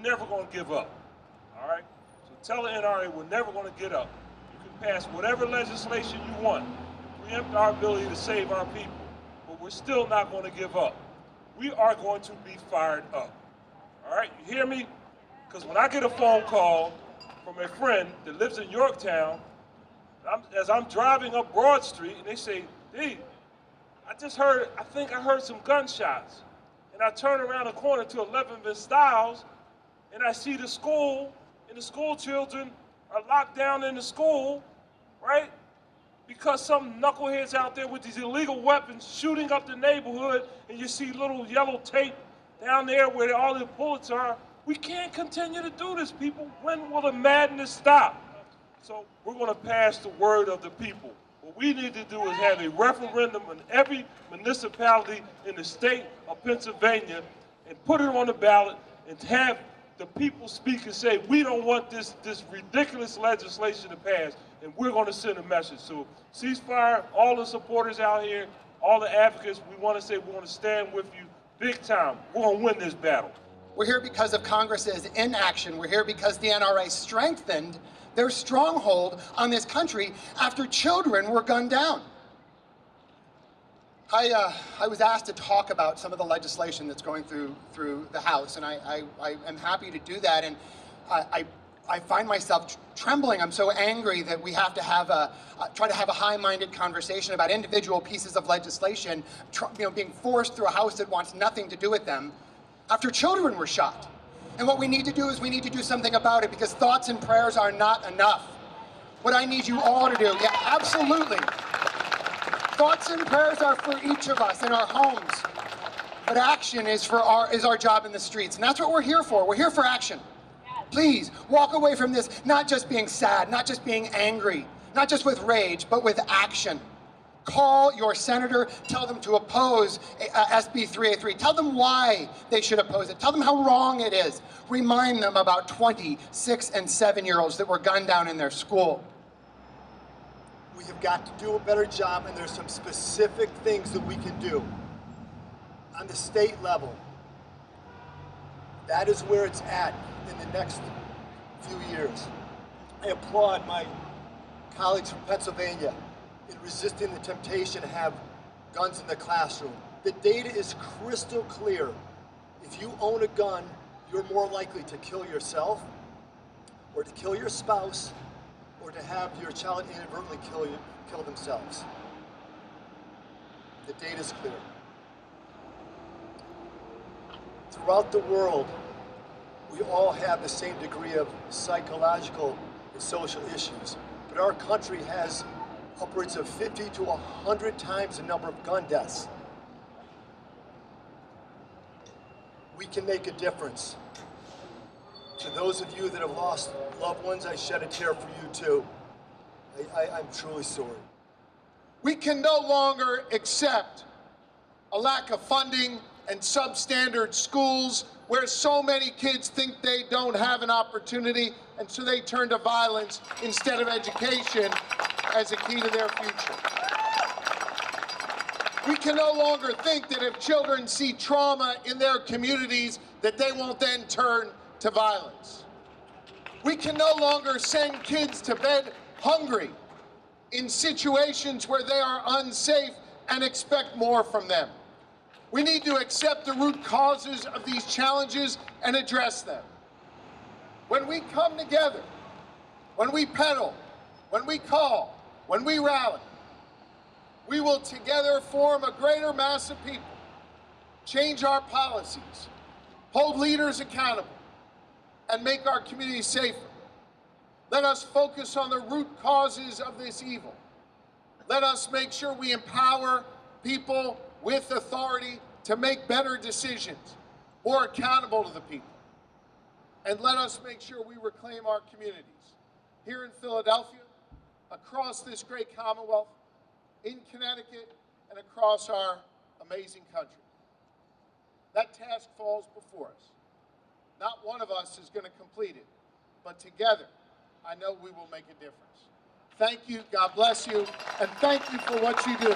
never going to give up, all right? So tell the NRA we're never going to get up. You can pass whatever legislation you want, preempt our ability to save our people, but we're still not going to give up. We are going to be fired up, all right? You hear me? Because when I get a phone call from a friend that lives in Yorktown, as I'm driving up Broad Street, and they say, D, I think I heard some gunshots. And I turn around the corner to 11th and Styles, and I see the school, and the school children are locked down in the school, right? Because some knuckleheads out there with these illegal weapons shooting up the neighborhood, and you see little yellow tape down there where all the bullets are. We can't continue to do this, people. When will the madness stop? So we're going to pass the word of the people. What we need to do is have a referendum in every municipality in the state of Pennsylvania and put it on the ballot and have the people speak and say, we don't want this ridiculous legislation to pass, and we're going to send a message. So ceasefire, all the supporters out here, all the advocates, we want to say we want to stand with you big time. We're going to win this battle. We're here because of Congress's inaction. We're here because the NRA strengthened their stronghold on this country after children were gunned down. I was asked to talk about some of the legislation that's going through the House, and I am happy to do that. And I find myself trembling. I'm so angry that we have to have try to have a high-minded conversation about individual pieces of legislation, being forced through a House that wants nothing to do with them after children were shot. And what we need to do is we need to do something about it, because thoughts and prayers are not enough. What I need you all to do, yeah, absolutely. Thoughts and prayers are for each of us in our homes. But action is our job in the streets. And that's what we're here for. We're here for action. Please, walk away from this not just being sad, not just being angry, not just with rage, but with action. Call your senator, tell them to oppose SB 383. Tell them why they should oppose it. Tell them how wrong it is. Remind them about 20, 6, and 7-year-olds that were gunned down in their school. We have got to do a better job, and there's some specific things that we can do. On the state level, that is where it's at in the next few years. I applaud my colleagues from Pennsylvania in resisting the temptation to have guns in the classroom. The data is crystal clear. If you own a gun, you're more likely to kill yourself, or to kill your spouse, or to have your child inadvertently kill themselves. The data is clear. Throughout the world, we all have the same degree of psychological and social issues, but our country has upwards of 50 to 100 times the number of gun deaths. We can make a difference. To those of you that have lost loved ones, I shed a tear for you too. I'm truly sorry. We can no longer accept a lack of funding and substandard schools where so many kids think they don't have an opportunity, and so they turn to violence instead of education as a key to their future. We can no longer think that if children see trauma in their communities, that they won't then turn to violence. We can no longer send kids to bed hungry in situations where they are unsafe and expect more from them. We need to accept the root causes of these challenges and address them. When we come together, when we pedal, when we call, when we rally, we will together form a greater mass of people, change our policies, hold leaders accountable, and make our communities safer. Let us focus on the root causes of this evil. Let us make sure we empower people with authority to make better decisions, more accountable to the people. And let us make sure we reclaim our communities here in Philadelphia, across this great Commonwealth, in Connecticut, and across our amazing country. That task falls before us. Not one of us is going to complete it, but together, I know we will make a difference. Thank you, God bless you, and thank you for what you do.